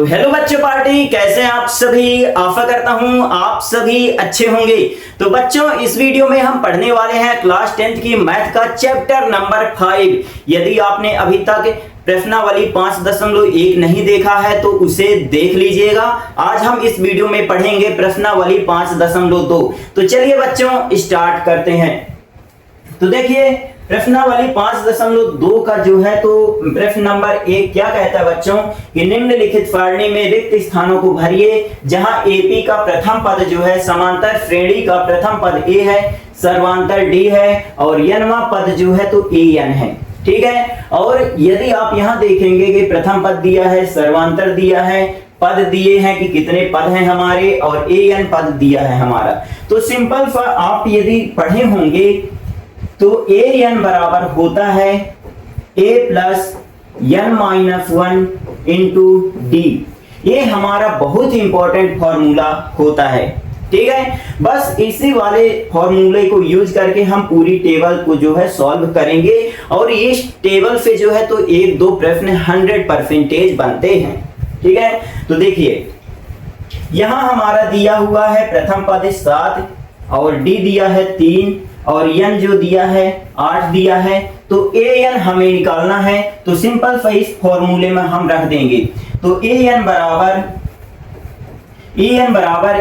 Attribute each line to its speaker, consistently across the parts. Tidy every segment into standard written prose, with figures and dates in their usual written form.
Speaker 1: तो हेलो बच्चों पार्टी, कैसे हैं आप सभी। आशा करता हूं आप सभी अच्छे होंगे। तो बच्चों, इस वीडियो में हम पढ़ने वाले हैं क्लास 10th की मैथ का चैप्टर नंबर 5। यदि आपने अभी तक प्रश्नावली 5.1 नहीं देखा है तो उसे देख लीजिएगा। आज हम इस वीडियो में पढ़ेंगे प्रश्नावली 5.2। तो चलिए बच्चों स्टार्ट करते हैं। तो देखिए प्रश्नावली 5.2 का जो है तो प्रश्न नंबर 1 क्या कहता है बच्चों कि निम्नलिखित सारणी में रिक्त स्थानों को भरिए जहां एपी का प्रथम पद जो है समांतर श्रेणी का प्रथम पद ए है, सर्वांतर डी है और यनवा पद जो है तो ए एन है। ठीक है। और यदि आप यहां देखेंगे कि प्रथम पद दिया है, सर्वांतर दिया है, पद दिए हैं कि कितने पद हैं हमारे और ए एन पद दिया है हमारा। तो सिंपल सा आप यदि पढ़े होंगे तो ए एन बराबर होता है A plus N minus 1 into D. ये हमारा बहुत ही इंपॉर्टेंट फॉर्मूला होता है। ठीक है। बस इसी वाले फॉर्मूले को यूज करके हम पूरी टेबल को जो है सॉल्व करेंगे और इस टेबल से जो है तो एक दो प्रश्न 100% बनते हैं। ठीक है। तो देखिए यहां हमारा दिया हुआ है प्रथम पद 7 और डी दिया है 3 और एन जो दिया है 8 दिया है। तो ए एन हमें निकालना है तो सिंपल सा इस फॉर्मूले में हम रख देंगे। तो ए एन बराबर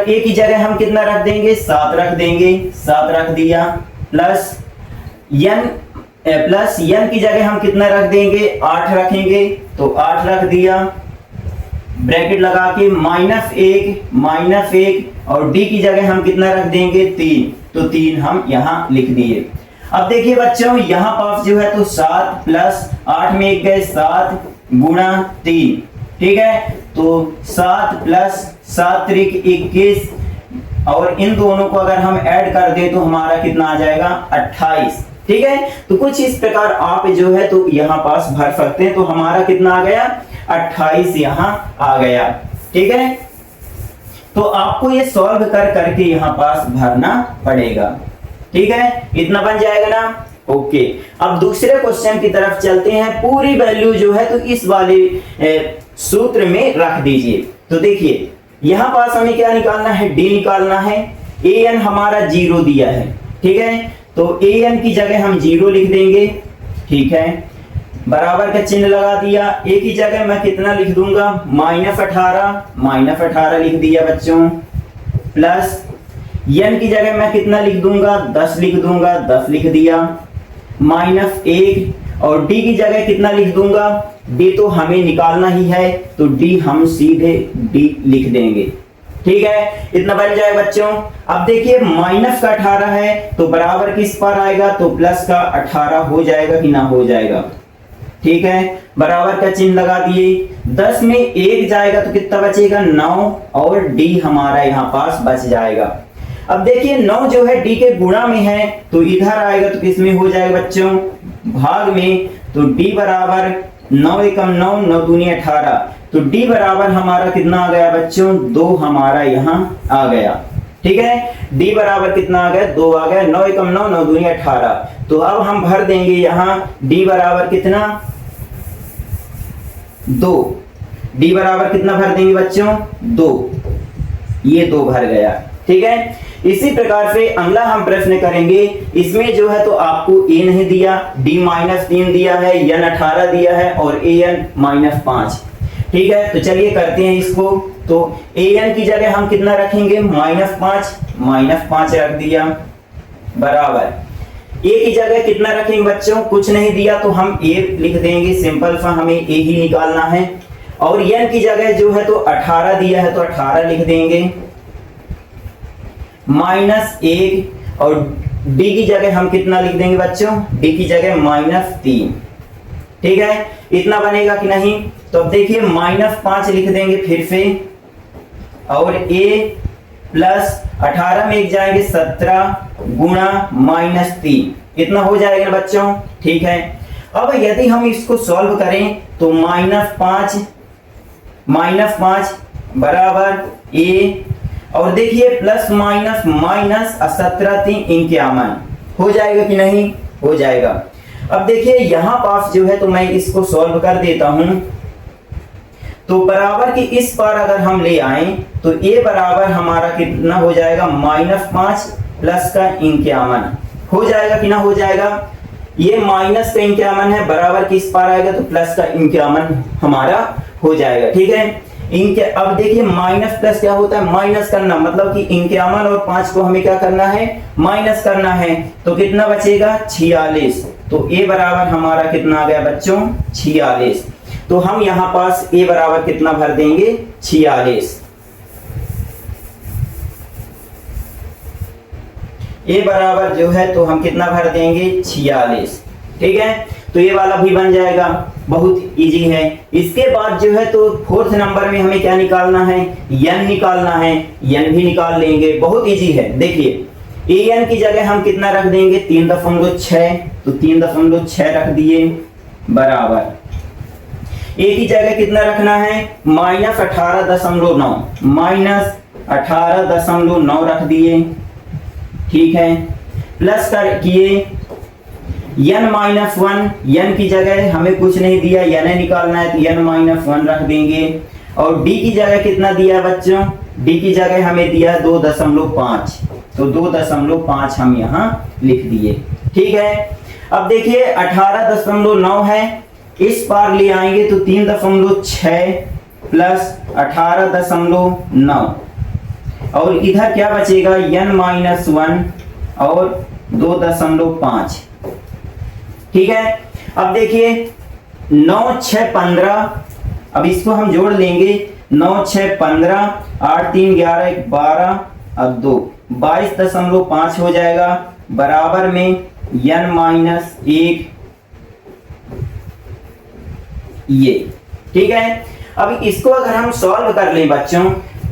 Speaker 1: ए की जगह हम कितना रख देंगे 7 रख देंगे, 7 रख दिया प्लस एन की जगह हम कितना रख देंगे 8 रखेंगे तो 8 रख दिया, ब्रैकेट लगा के -1 और डी की जगह हम कितना रख देंगे 3 तो 3 हम यहां लिख दिए। अब देखिए बच्चों यहां पास जो है तो 7 प्लस 8 में 1 गए 7 गुणा 3। ठीक है। तो 7 प्लस 7 त्रिक 21 और इन दोनों को अगर हम ऐड कर दें तो हमारा कितना आ जाएगा 28। ठीक है। तो कुछ इस प्रकार आप जो है तो यहां पास भर सकते हैं। तो हमारा कितना आ गया 28 यहां आ गया। ठीक है। तो आपको ये सॉल्व कर करके यहां पास भरना पड़ेगा। ठीक है। इतना बन जाएगा ना। ओके। अब दूसरे क्वेश्चन की तरफ चलते हैं। पूरी वैल्यू जो है तो इस वाले सूत्र में रख दीजिए। तो देखिए यहां पास हमें क्या निकालना है, डी निकालना है। ए एन हमारा 0 दिया है। ठीक है। तो ए एन की जगह हम 0 लिख देंगे। ठीक है। बराबर का चिन्ह लगा दिया। ए की जगह मैं कितना लिख दूंगा -18 लिख दिया बच्चों, प्लस एन की जगह मैं कितना लिख दूंगा 10 लिख दूंगा, 10 लिख दिया, -1 और डी की जगह कितना लिख दूंगा, डी तो हमें निकालना ही है तो डी हम सीधे डी लिख देंगे। ठीक है। इतना बन जाए बच्चों। अब देखिए माइनस का 18 है तो बराबर किस पर आएगा तो प्लस का 18 हो जाएगा कि ना हो जाएगा। ठीक है। बराबर का चिन्ह लगा दिए। 10 में 1 जाएगा तो कितना बचेगा 9 और डी हमारा यहाँ पास बच जाएगा। अब देखिए 9 जो है डी के गुणा में है तो इधर आएगा तो किस में हो जाएगा बच्चों भाग में। तो डी बराबर 9 एकम 9, 9 दूनी 18 तो डी बराबर हमारा कितना आ गया बच्चों 2 हमारा यहाँ आ गया। ठीक है। डी बराबर कितना आ गया 2 आ गया। 9 एकम 9, 9 दूनी 18 तो अब हम भर देंगे यहाँ डी बराबर कितना 2। डी बराबर कितना भर देंगे बच्चों 2। ये 2 भर गया। ठीक है। इसी प्रकार से अगला हम प्रश्न करेंगे। इसमें जो है तो आपको ए नहीं दिया, डी -3 दिया है, एन 18 दिया है और ए एन -5। ठीक है। तो चलिए करते हैं इसको। तो ए एन की जगह हम कितना रखेंगे -5 रख दिया, बराबर ए की जगह कितना रखेंगे बच्चों कुछ नहीं दिया तो हम ए लिख देंगे। सिंपल सा हमें ए ही निकालना है। और एन की जगह जो है तो 18 दिया है तो 18 लिख देंगे, -1 और डी की जगह हम कितना लिख देंगे बच्चों डी की जगह -3। ठीक है। इतना बनेगा कि नहीं। तो अब देखिए -5 लिख देंगे फिर से और ए प्लस 18 में 1 जाएंगे 17 गुणा -3 इतना हो जाएगा बच्चों। ठीक है। अब यदि हम इसको सॉल्व करें तो -5 बराबर ए और देखिए प्लस माइनस 17 3 51 हो जाएगा कि नहीं हो जाएगा। अब देखिए यहां पास जो है तो मैं इसको सॉल्व कर देता हूं तो बराबर की इस पार अगर हम ले आए तो a बराबर हमारा कितना हो जाएगा, -5 प्लस का 51 हो जाएगा कि ना हो जाएगा। ये माइनस का 51 है, बराबर की इस पार आएगा तो प्लस का 51 हमारा हो जाएगा। ठीक है, इनके अब देखिए माइनस प्लस क्या होता है, माइनस करना, मतलब कि 51 और 5 को हमें क्या करना है, माइनस करना है। तो कितना बचेगा, 46। तो a बराबर हमारा कितना आ गया बच्चों, 46। तो हम यहां पास a बराबर कितना भर देंगे, 46। a बराबर जो है तो हम कितना भर देंगे, 46। ठीक है, तो ये वाला भी बन जाएगा, बहुत इजी है। इसके बाद जो है तो फोर्थ नंबर में हमें क्या निकालना है, n निकालना है, n भी निकाल लेंगे, बहुत इजी है। देखिए an की जगह हम कितना रख देंगे, 3.6, तो 3.6 रख दिए बराबर। a की जगह कितना रखना है, -18.9, -18.9 रख दिए। ठीक है, प्लस कर किए n-1, n की जगह हमें कुछ नहीं दिया, n निकालना है तो n-1 रख देंगे। और d की जगह कितना दिया बच्चों, d की जगह हमें दिया 2.5, तो 2.5 हम यहाँ लिख दिए। ठीक है, अब देखिए 18.9 है, इस पार ले आएंगे तो 3.6 प्लस 18.9 और इधर क्या बचेगा, n-1 और 2.5। ठीक है, अब देखिए 9, 6, 15, अब इसको हम जोड़ लेंगे, 9, 6, 15, 8, 3, 11, 12 और 2, 22.5 हो जाएगा बराबर में n-1 ये। ठीक है, अब इसको अगर हम सॉल्व कर लें बच्चों,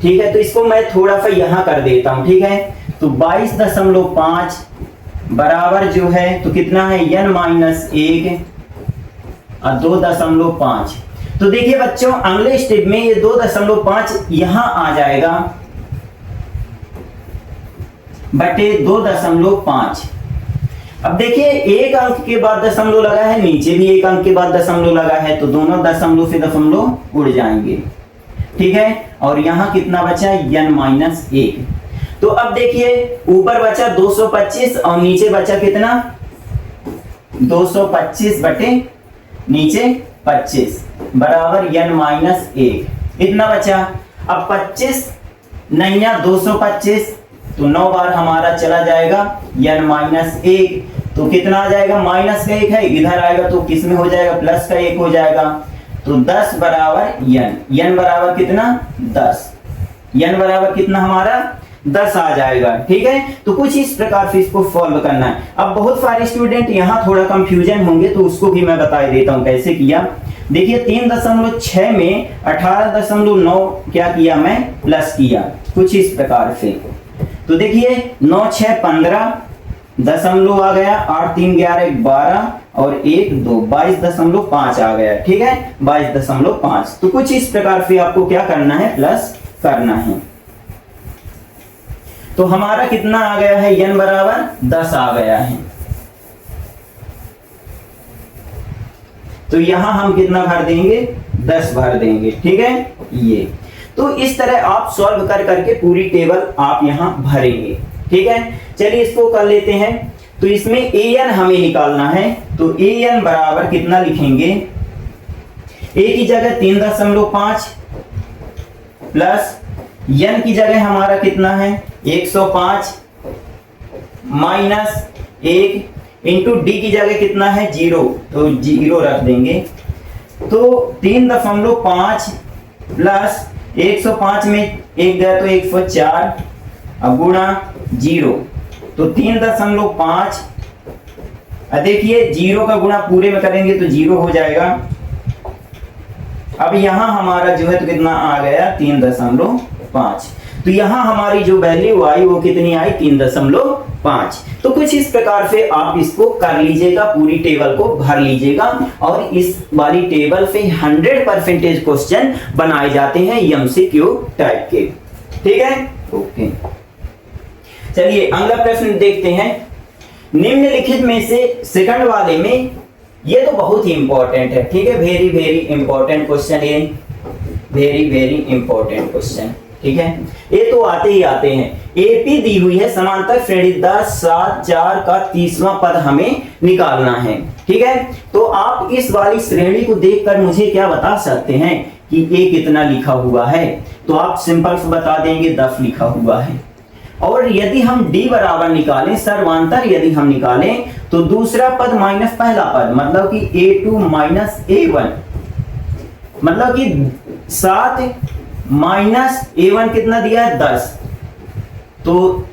Speaker 1: ठीक है, तो इसको मैं थोड़ा सा यहां कर देता हूं। ठीक है, तो 22.5 बराबर जो है तो कितना है, n-1 और 2.5। तो देखिए बच्चों अगले स्टेप में ये 2.5 यहां आ जाएगा बटे 2.5। अब देखिए एक अंक के बाद दशमलव लगा है, नीचे भी एक अंक के बाद दशमलव लगा है, तो दोनों दशमलव से दशमलव उड़ जाएंगे। ठीक है, और यहां कितना बचा, n-1। तो अब देखिए ऊपर बचा 225 और नीचे बचा कितना, 225 बटे नीचे 25 बराबर n-1 इतना बचा। अब 25 नैया 225, तो 9 बार हमारा चला जाएगा n-1, तो कितना आ जाएगा, माइनस का 1 है, इधर आएगा तो किस में हो जाएगा, प्लस का 1 हो जाएगा। तो 10 बराबर n बराबर कितना, 10, n बराबर कितना हमारा 10 आ जाएगा। ठीक है, तो कुछ इस प्रकार से इसको सॉल्व करना है। अब बहुत सारे स्टूडेंट यहाँ थोड़ा कंफ्यूजन होंगे, तो उसको भी मैं बता देता हूँ कैसे किया। देखिए 3.6 में 18.9 क्या किया, मैं प्लस किया कुछ इस प्रकार से। तो देखिए 9, 6, 15 दशमलव आ गया, 8, 3, 11, 12 और 1, 2, 22.5 आ गया। ठीक है, 22.5। तो कुछ इस प्रकार से आपको क्या करना है, प्लस करना है। तो हमारा कितना आ गया है, n बराबर 10 आ गया है। तो यहां हम कितना भर देंगे, 10 भर देंगे। ठीक है, ये तो इस तरह आप सॉल्व कर करके पूरी टेबल आप यहां भरेंगे। ठीक है, चलिए इसको कर लेते हैं। तो इसमें an हमें निकालना है, तो an बराबर कितना लिखेंगे, a की जगह 3.5 प्लस n की जगह हमारा कितना है 105 माइनस 1 इंटू d की जगह कितना है 0, तो 0 रख देंगे। तो 3.5 प्लस 105 में 1 गया तो 104, अब गुणा 0, तो 3.5। देखिए 0 का गुणा पूरे में करेंगे तो 0 हो जाएगा। अब यहां हमारा जो है तो कितना आ गया 3.5। तो यहां हमारी जो वैल्यू आई वो कितनी आई 3.5। तो कुछ इस प्रकार से आप इसको कर लीजिएगा, पूरी टेबल को भर लीजिएगा। और इस वाली टेबल से 100% क्वेश्चन बनाए जाते हैं एमसीक्यू टाइप के। ठीक है, ओके। चलिए अगला प्रश्न देखते हैं। निम्नलिखित में से सेकंड वाले में, ये तो बहुत ही इंपॉर्टेंट है। ठीक है, वेरी वेरी इंपॉर्टेंट क्वेश्चन ये। वेरी वेरी इंपॉर्टेंट क्वेश्चन, ठीक है। ये तो आते ही आते हैं। एपी दी हुई है समांतर श्रेणीदार 7 4 का 30वां पद हमें निकालना है, ठीक है। तो आप इस वाली श्रेणी को देखकर मुझे क्या बता सकते हैं कि ए कितना लिखा हुआ है? तो आप सिंपल से बता देंगे 10 लिखा हुआ है। और यदि हम डी बराबर निकालें, सर्वांतर यदि हम निकालें, तो दूसरा पद माइनस पहला पद, मतलब कि a2 माइनस a1, मतलब कि 7 माइनस a1 कितना दिया है? 10। तो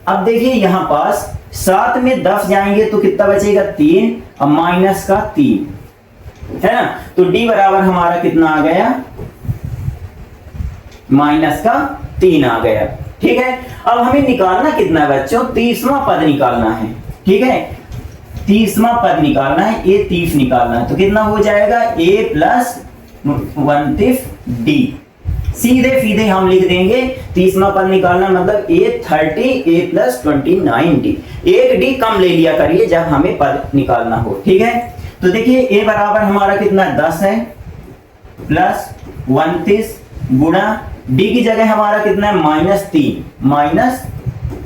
Speaker 1: अब देखिए यहां पास 7 में 10 जाएंगे तो कितना बचेगा? 3, और माइनस का 3, है ना। तो डी बराबर हमारा कितना आ गया? माइनस का 3 आ गया, ठीक है। अब हमें निकालना कितना है बच्चों? 30वां पद निकालना है, ठीक है। 30वां पद निकालना है, ए 30 निकालना है, तो कितना हो जाएगा? a plus 29 D. सीधे सीधे हम लिख देंगे 30वां पद निकालना मतलब a30 a प्लस 29 डी। एक डी कम ले लिया करिए जब हमें पद निकालना हो, ठीक है। तो देखिए a बराबर हमारा कितना 10 है प्लस 29 गुणा डी की जगह हमारा कितना है? माइनस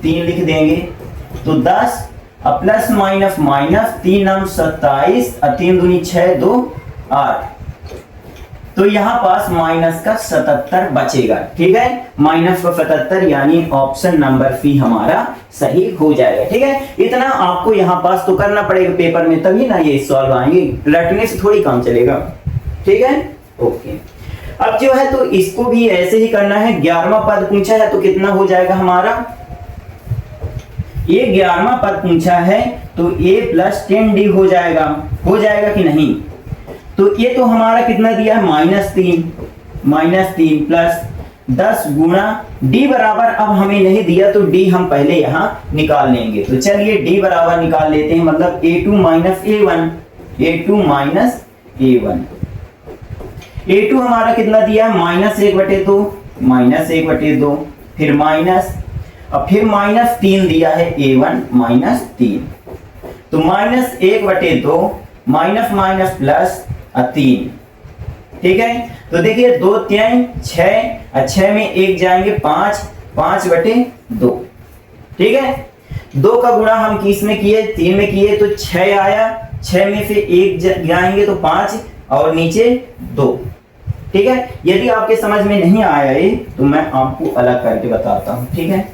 Speaker 1: 3 लिख देंगे। तो 10 प्लस माइनस माइनस 3 9 27 और 3 दूनी 6 2 8। तो यहां पास माइनस का 77 बचेगा, ठीक है। माइनस का 77 यानी ऑप्शन नंबर सी हमारा सही हो जाएगा, ठीक है। इतना आपको यहां पास तो करना पड़ेगा पेपर में, तभी ना ये सॉल्व आएंगे, रटने से थोड़ी काम चलेगा, ठीक है। ओके, अब जो है तो इसको भी ऐसे ही करना है। 11वां पद पूछा है तो कितना हो जाएगा हमारा? ये 11वां पद पूछा है तो a प्लस 10 डी हो जाएगा कि नहीं? तो ये तो हमारा कितना दिया है? माइनस 3 प्लस 10 गुणा डी बराबर, अब हमें नहीं दिया तो डी हम पहले यहां निकाल लेंगे। तो चलिए डी बराबर निकाल लेते हैं, मतलब a2 माइनस a1, a2 हमारा कितना दिया है? -1/2, फिर माइनस, और फिर -3 दिया है a1 -3, तो -1/2 माइनस प्लस 3, ठीक है। तो देखिए 2 3 6 और 6 में 1 जाएंगे 5/2, ठीक है। 2 का गुणा हम किस में किए? 3 में किए, तो 6 आया, 6 में से 1 जाएंगे तो 5 और नीचे 2, ठीक है। यदि आपके समझ में नहीं आया ये तो मैं आपको अलग करके बताता हूं, ठीक है।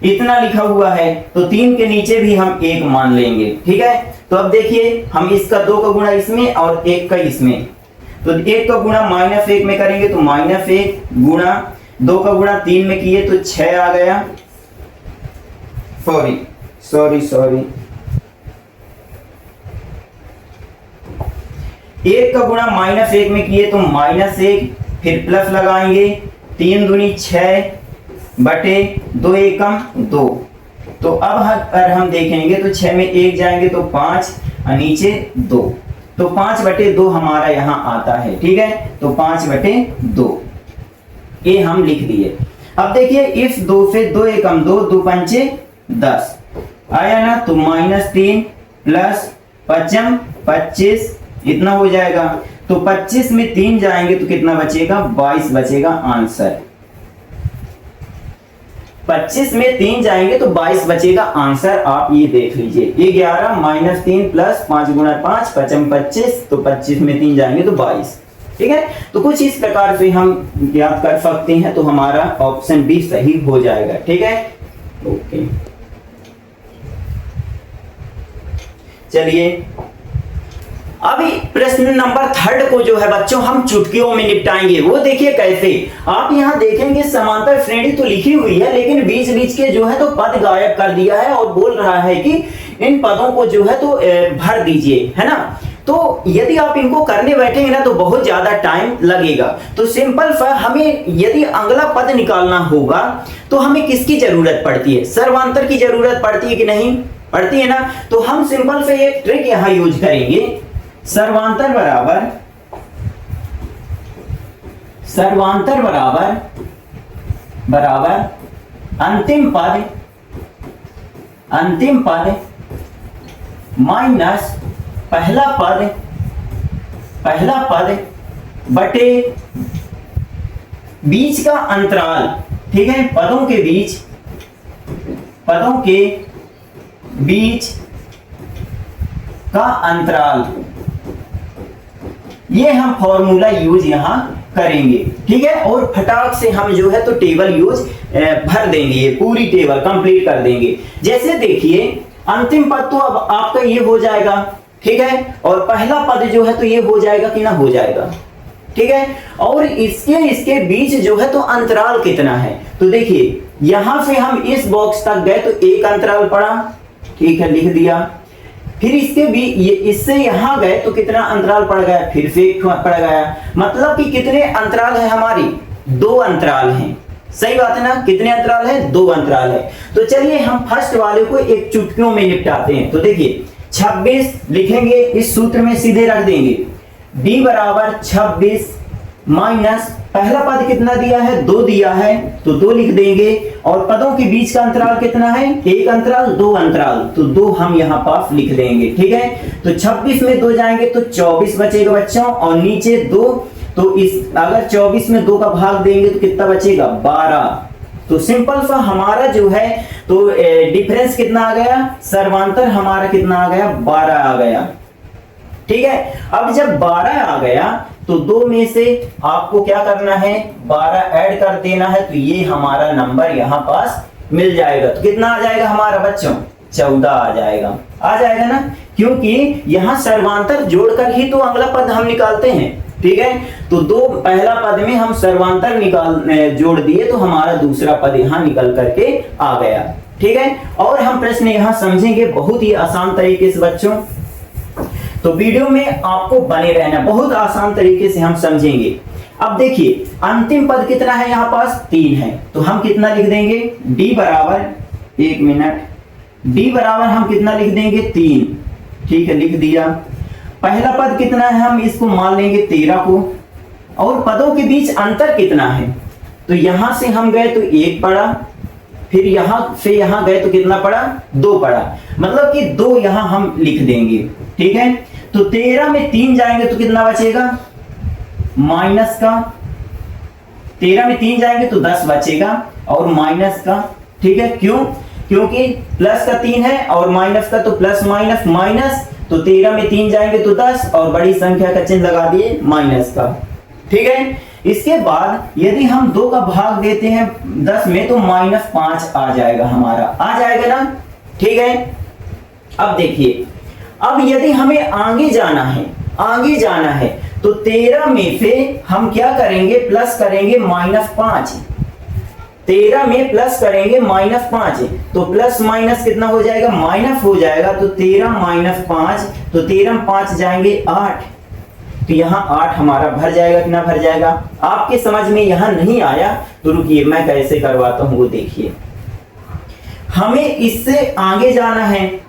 Speaker 1: इतना लिखा हुआ है तो 3 के नीचे भी हम 1 मान लेंगे, ठीक है। तो अब देखिए हम इसका 2 का गुणा इसमें और 1 का इसमें, तो 1 का गुणा -1 में करेंगे तो -1 गुणा 2 का गुणा 3 में किए तो 6 आ गया। सॉरी 1 का गुणा -1 में किए तो -1, फिर प्लस लगाएंगे, 3 दूनी 6 बटे 2 एकम 2। तो अब अगर हम देखेंगे तो 6 में 1 जाएंगे तो 5 और नीचे 2, तो 5/2 हमारा यहाँ आता है, ठीक है। तो 5/2 ये हम लिख दिए। अब देखिए इस 2 से 2 एकम 2, 2 पंचे 10 आया ना, तो -3 प्लस 5 25 इतना हो जाएगा। तो 25 में 3 जाएंगे तो कितना बचेगा? 22 बचेगा आंसर। 25 में 3 जाएंगे तो 22 बचेगा आंसर। आप ये देख लीजिए, ये 11 -3 प्लस 5 गुणा 5 5 25, तो 25 में 3 जाएंगे तो 22, ठीक है। तो कुछ इस प्रकार से हम याद कर सकते हैं, तो हमारा ऑप्शन बी सही हो जाएगा, ठीक है। ओके, चलिए अभी प्रश्न नंबर 3 को जो है बच्चों हम चुटकियों में निपटाएंगे। वो देखिए कैसे, आप यहाँ देखेंगे समांतर श्रेणी तो लिखी हुई है, लेकिन बीच बीच के जो है तो पद गायब कर दिया है और बोल रहा है कि इन पदों को जो है तो भर दीजिए, है ना। तो यदि आप इनको करने बैठेंगे ना तो बहुत ज्यादा टाइम लगेगा। तो सिंपल हमें यदि अगला पद निकालना होगा तो हमें किसकी जरूरत पड़ती है? सर्वांतर की जरूरत पड़ती है कि नहीं पड़ती है ना। तो हम सिंपल से एक ट्रिक यहाँ यूज करेंगे, सर्वांतर बराबर अंतिम पद पहला पद बटे बीच का अंतराल, ठीक है, पदों के बीच का अंतराल, ये हम फॉर्मूला यूज यहां करेंगे, ठीक है। और फटाक से हम जो है तो टेबल यूज भर देंगे, ये पूरी टेबल कंप्लीट कर देंगे। जैसे देखिए अंतिम पद तो अब आपका ये हो जाएगा, ठीक है, और पहला पद जो है तो ये हो जाएगा कि ना हो जाएगा, ठीक है। और इसके बीच जो है तो अंतराल कितना है, तो देखिए यहां से हम इस बॉक्स तक गए तो एक अंतराल पड़ा, ठीक है, लिख दिया। फिर इससे यहां गए तो कितना अंतराल पड़ गया, फिर से एक पड़ गया। मतलब कि कितने अंतराल है हमारी, 2 अंतराल हैं, सही बात है ना, कितने अंतराल है, 2 अंतराल है। तो चलिए हम फर्स्ट वाले को एक चुटकियों में निपटाते हैं। तो देखिए 26 लिखेंगे, इस सूत्र में सीधे रख देंगे, d बराबर 26 माइनस पहला पद कितना दिया है, 2 दिया है, तो 2 लिख देंगे। और पदों के बीच का अंतराल कितना है, 1 अंतराल, 2 अंतराल, तो 2 हम यहां पास लिख देंगे, ठीक है। तो 26 में 2 जाएंगे तो 24 बचेगा बच्चों, और नीचे 2, तो इस अगर 24 में 2 का भाग देंगे तो कितना बचेगा, 12। तो सिंपल सा हमारा जो है तो डिफरेंस कितना आ गया, सर्वांतर हमारा कितना आ गया, 12 आ गया, ठीक है। अब जब 12 आ गया तो 2 में से आपको क्या करना है, 12 ऐड कर देना है, तो ये हमारा नंबर यहां पास मिल जाएगा। तो कितना आ जाएगा हमारा बच्चों, 14 आ जाएगा ना, क्योंकि यहां सर्वांतर जोड़कर ही तो अगला पद हम निकालते हैं, ठीक है। तो 2 पहला पद में हम सर्वांतर जोड़ दिए तो हमारा दूसरा पद यहां निकल करके आ गया, ठीक है। और हम प्रश्न यहां समझेंगे बहुत ही आसान तरीके से बच्चों, तो वीडियो में आपको बने रहना, बहुत आसान तरीके से हम समझेंगे। अब देखिए अंतिम पद कितना है, यहां पास 3 है, तो हम कितना लिख देंगे, d बराबर, एक मिनट, d बराबर हम कितना लिख देंगे, 3, ठीक है, लिख दिया। पहला पद कितना है, हम इसको मान लेंगे 13 को, और पदों के बीच अंतर कितना है, तो यहां से हम गए तो 1 पड़ा, फिर यहां से यहां गए तो कितना पड़ा, 2 पड़ा, मतलब कि 2 यहां हम लिख देंगे, ठीक है। तो 13 में 3 जाएंगे तो कितना बचेगा, माइनस का, 13 में 3 जाएंगे तो 10 बचेगा, और माइनस का, ठीक है, क्यों, क्योंकि प्लस का 3 है और माइनस का, तो प्लस माइनस माइनस, तो 13 में 3 जाएंगे तो 10, और बड़ी संख्या का चिन्ह लगा दिए माइनस का, ठीक है। इसके बाद यदि हम 2 का भाग देते हैं 10 में तो -5 आ जाएगा हमारा, आ जाएगा ना, ठीक है। अब देखिए, अब यदि हमें आगे जाना है तो 13 में से हम क्या करेंगे, प्लस करेंगे -5, 13 में प्लस करेंगे -5, तो प्लस माइनस कितना हो जाएगा, माइनस हो जाएगा, तो 13 - 5, तो 13 में 5 जाएंगे 8, तो यहाँ 8 हमारा भर जाएगा कि ना भर जाएगा। आपके समझ में यहाँ नहीं आया तो रुकिए मैं कैसे करवाता हूँ वो देखिए। हमें इससे आगे जाना है,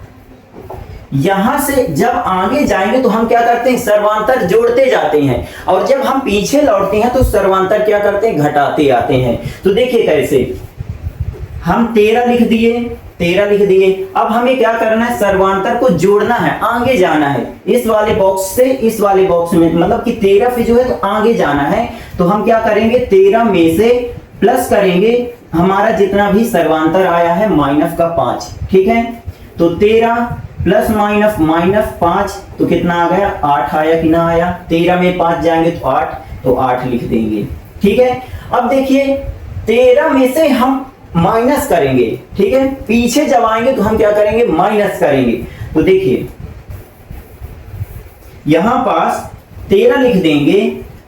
Speaker 1: यहां से जब आगे जाएंगे तो हम क्या करते हैं, सर्वांतर जोड़ते जाते हैं, और जब हम पीछे लौटते हैं तो सर्वांतर क्या करते हैं, घटाते आते हैं। तो देखिए कैसे, हम 13 लिख दिए, अब हमें क्या करना है, सर्वांतर को जोड़ना है, आगे जाना है, इस वाले बॉक्स से इस वाले बॉक्स में, मतलब कि 13 से जो है तो आगे जाना है। तो हम क्या करेंगे, 13 में से प्लस करेंगे हमारा जितना भी सर्वांतर आया है -5, ठीक है। तो 13 प्लस माइनस -5, तो कितना आ गया, 8 आया कि ना आया, 13 में 5 जाएंगे तो 8, तो 8 लिख देंगे, ठीक है। अब देखिए 13 में से हम माइनस करेंगे, ठीक है, पीछे जब आएंगे तो हम क्या करेंगे, माइनस करेंगे। तो देखिए यहां पास 13 लिख देंगे,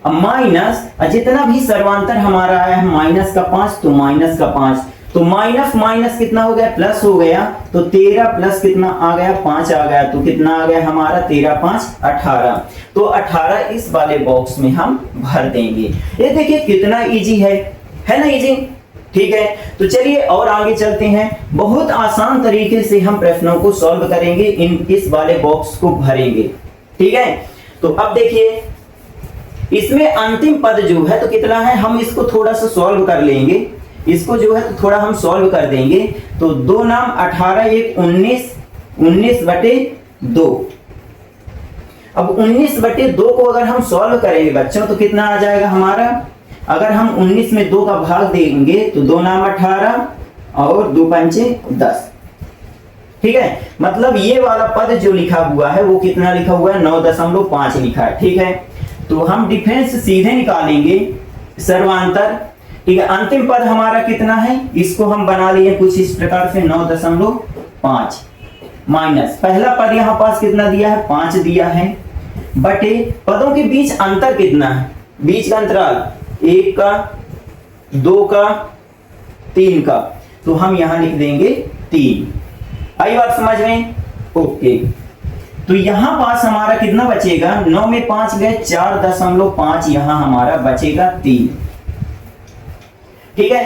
Speaker 1: माइनस जितना भी सर्वांतर हमारा आया है -5, तो -5, तो माइनस माइनस कितना हो गया, प्लस हो गया, तो 13 प्लस कितना आ गया, 5 आ गया, तो कितना आ गया हमारा, 13 5 18, तो 18 इस वाले बॉक्स में हम भर देंगे। ये देखिए कितना इजी है ना, इजी, ठीक है। तो चलिए और आगे चलते हैं, बहुत आसान तरीके से हम प्रश्नों को सॉल्व करेंगे, इस वाले बॉक्स को भरेंगे, ठीक है। तो अब देखिए इसमें अंतिम पद जो है तो कितना है, हम इसको थोड़ा सा सॉल्व कर लेंगे, इसको जो है तो थोड़ा हम सॉल्व कर देंगे। तो 2 नाम 18 1 19, 19/2, अब 19 बटे 2 को अगर हम सॉल्व करेंगे बच्चों तो कितना आ जाएगा हमारा, अगर हम 19 में 2 का भाग देंगे तो 2 नाम 18 और 2 पंचे 10। ठीक है, मतलब ये वाला पद जो लिखा हुआ है वो कितना लिखा हुआ है, 9.5 लिखा है। ठीक है, तो हम डिफरेंस सीधे निकालेंगे, सर्वांतर। ठीक है, अंतिम पद हमारा कितना है, इसको हम बना लिए कुछ इस प्रकार से 9.5 माइनस पहला पद यहाँ पास कितना दिया है, 5 दिया है, बटे पदों के बीच अंतर कितना है, बीच का अंतराल 1 का, 2 का, 3 का, तो हम यहां लिख देंगे 3। आई बात समझ में? ओके, तो यहां पास हमारा कितना बचेगा, 9 में 5 गए, 4.5 यहां हमारा बचेगा 3। ठीक है,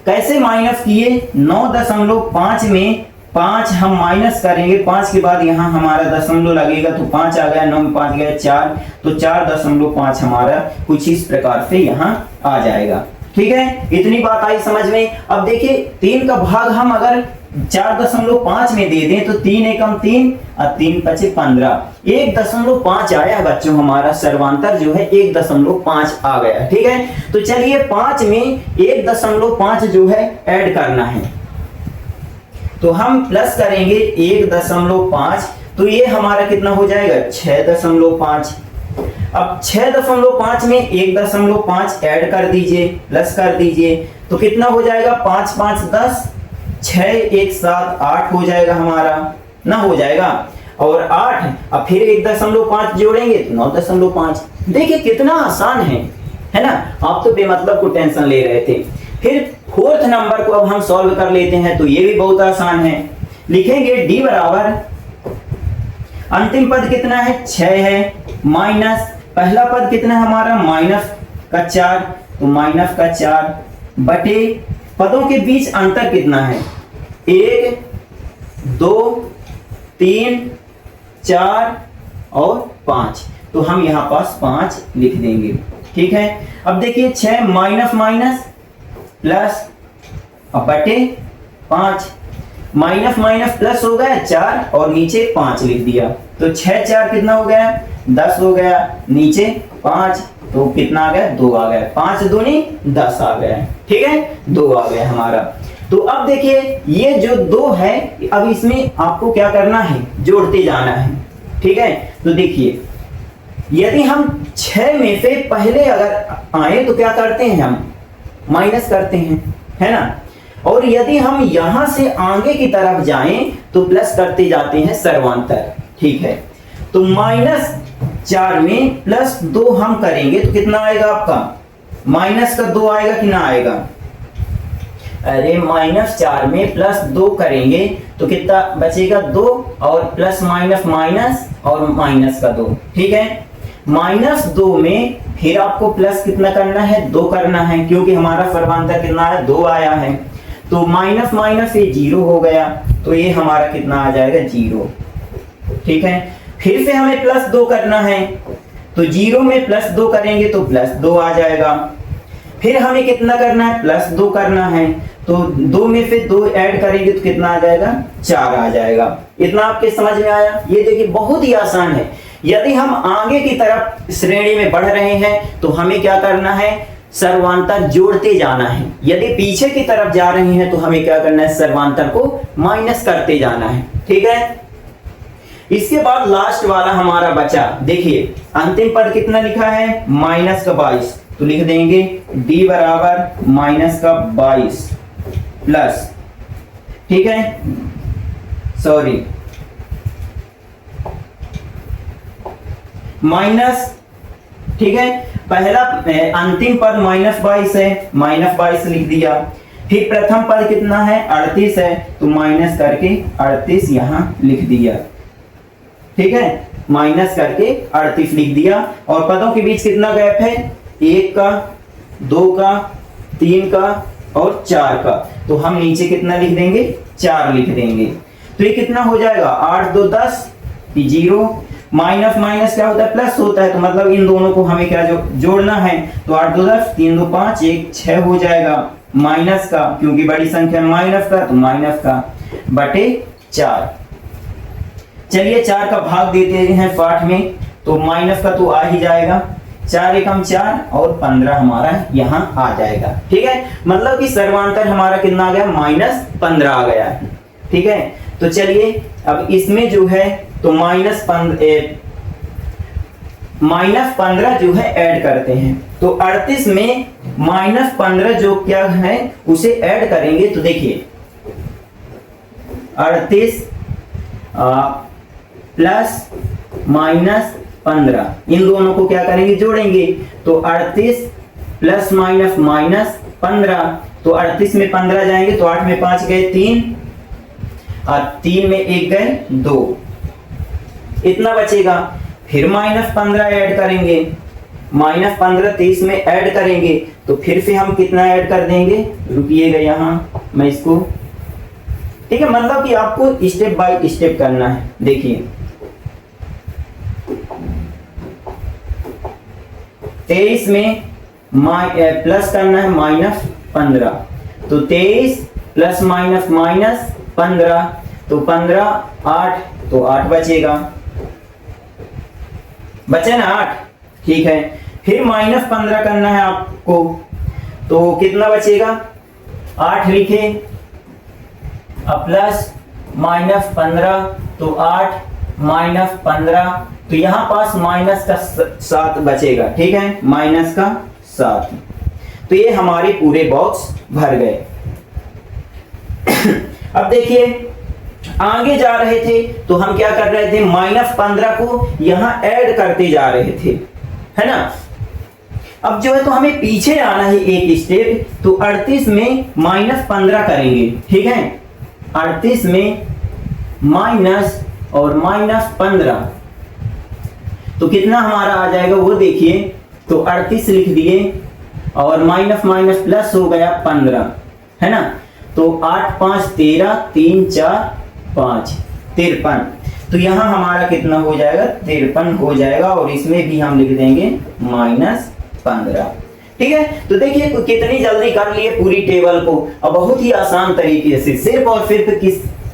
Speaker 1: कैसे माइनस किए, 9.5 में 5 हम माइनस करेंगे, 5 के बाद यहां हमारा दशमलव लगेगा तो 5 आ गया, 9 में 5 गया 4, तो 4.5 हमारा कुछ इस प्रकार से यहां आ जाएगा। ठीक है, इतनी बात आई समझ में। अब देखिए 3 का भाग हम अगर 4.5 में दे दें तो 3 एकम 3 और 3 पचे 15, 1.5 आया बच्चों, हमारा सर्वांतर जो है 1.5 आ गया। ठीक है, तो चलिए 5 में 1.5 जो है ऐड करना है, तो हम प्लस करेंगे 1.5, तो ये हमारा कितना हो जाएगा, 6.5। अब 6.5 में 1.5 ऐड कर दीजिए, प्लस कर दीजिए, तो कितना हो जाएगा, 5 5 10, 6 1 7 8 हो जाएगा हमारा, ना हो जाएगा, और 8 अब फिर 1.5 जोड़ेंगे तो 9.5। देखिए कितना आसान है ना, आप तो बेमतलब को टेंशन ले रहे थे। फिर 4th नंबर को अब हम सॉल्व कर लेते हैं, तो ये भी बहुत आसान है। लिखेंगे d बराबर, अंतिम पद कितना है, 6 है, माइनस पहला पद कितना है हमारा, -4, तो -4 बटे पदों के बीच अंतर कितना है, 1 2 3 4 और 5, तो हम यहाँ पास 5 लिख देंगे। ठीक है, अब देखिए 6 माइनस माइनस प्लस, अब बटे 5, माइनस माइनस प्लस हो गया 4 और नीचे 5 लिख दिया, तो 6 4 कितना हो गया, 10 हो गया, नीचे 5, तो कितना आ गया, 2 आ गया, 5 दूनी 10 आ गया। ठीक है, 2 आ गया हमारा। तो अब देखिए ये जो 2 है, अब इसमें आपको क्या करना है, जोड़ते जाना है। ठीक है, तो देखिए यदि हम 6 में से पहले अगर आए तो क्या करते हैं, हम माइनस करते हैं, है ना, और यदि हम यहां से आगे की तरफ जाएं तो प्लस करते जाते हैं सर्वांतर। ठीक है, तो -4 में +2 हम करेंगे तो कितना आएगा आपका, माइनस का 2 आएगा कि ना आएगा, अरे -4 में +2 करेंगे तो कितना बचेगा, 2 और प्लस माइनस माइनस और माइनस का 2। ठीक है, -2 में फिर आपको प्लस कितना करना है, 2 करना है, क्योंकि हमारा सर्वांतर कितना है, 2 आया है, तो माइनस माइनस ये 0 हो गया, तो ये हमारा कितना आ जाएगा, 0। ठीक है, फिर से हमें +2 करना है, तो 0 में +2 करेंगे तो +2 आ जाएगा, फिर हमें कितना करना है, +2 करना है, तो 2 में से 2 ऐड करेंगे तो कितना आ जाएगा, 4 आ जाएगा। इतना आपके समझ में आया? ये देखिए बहुत ही आसान है। यदि हम आगे की तरफ श्रेणी में बढ़ रहे हैं तो हमें क्या करना है, सर्वांतर जोड़ते जाना है। यदि पीछे की तरफ जा रहे हैं तो हमें क्या करना है, सर्वांतर को माइनस करते जाना है। ठीक है, इसके बाद लास्ट वाला हमारा बचा, देखिए अंतिम पद कितना लिखा है, -22, तो लिख देंगे d बराबर -22 प्लस, ठीक है, सॉरी माइनस, ठीक है, पहला अंतिम पद -22 है, -22 लिख दिया, फिर प्रथम पद कितना है, 38 है, तो माइनस करके 38 यहां लिख दिया। ठीक है, माइनस करके 38 लिख दिया, और पदों के बीच कितना गैप है, 1 का, 2 का, 3 का और 4 का, तो हम नीचे कितना लिख देंगे, 4 लिख देंगे। तो ये कितना हो जाएगा, 8 2 10, 0, माइनस माइनस क्या होता है, प्लस होता है, तो मतलब इन दोनों को हमें क्या जोड़ना है, तो 8 2 10, 3 2 5, 1 6 हो जाएगा, माइनस का, क्योंकि बड़ी संख्या माइनस का, तो माइनस का बटे 4। चलिए 4 का भाग देते हैं पाठ में, तो माइनस का तो आ ही जाएगा, 4 एकम 4 और 15 हमारा यहाँ आ जाएगा। ठीक है, मतलब कि सर्वांतर हमारा कितना आ गया, -15 आ गया है। ठीक है, तो चलिए अब इसमें जो है तो -15 जो है ऐड करते हैं। तो 38 में -15 जो क्या है उसे ऐड करेंगे तो देखिए 38 प्लस -15 इन दोनों को क्या करेंगे, जोड़ेंगे। तो 38 प्लस माइनस -15, तो 38 में 15 जाएंगे तो 8 में 5 गए 3 और 3 में 1 गए 2, इतना बचेगा। फिर -15 ऐड करेंगे, -15 23 में ऐड करेंगे तो फिर से हम कितना ऐड कर देंगे, रुकिएगा यहाँ मैं इसको, ठीक है, मतलब कि आपको स्टेप बाय स्टेप करना है। देखिए 23 में प्लस करना है -15, तो 23 प्लस -15 तो 15 8, तो 8 बचेगा, बचे ना 8। ठीक है, फिर -15 करना है आपको, तो कितना बचेगा, 8 लिखे, अब प्लस -15 तो 8 -15, तो यहां पास माइनस का 7 बचेगा। ठीक है, माइनस का 7, तो ये हमारे पूरे बॉक्स भर गए। अब देखिए आगे जा रहे थे तो हम क्या कर रहे थे, -15 को यहां ऐड करते जा रहे थे, है ना। अब जो है तो हमें पीछे आना है एक स्टेप, तो 38 में -15 करेंगे। ठीक है, 38 में माइनस और -15, तो कितना हमारा आ जाएगा वो देखिए। तो 38 लिख दिए और माइनस माइनस प्लस हो गया 15, है ना। तो 8 5 13, 3 4 5 53, तो यहाँ हमारा कितना हो जाएगा, 53 हो जाएगा, और इसमें भी हम लिख देंगे -15। ठीक है, तो देखिए कितनी जल्दी कर लिए पूरी टेबल को, और बहुत ही आसान तरीके से, सिर्फ और सिर्फ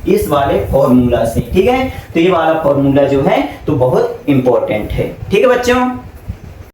Speaker 1: इस वाले फॉर्मूला से। ठीक है, तो ये वाला फॉर्मूला जो है तो बहुत इंपॉर्टेंट है। ठीक है बच्चों।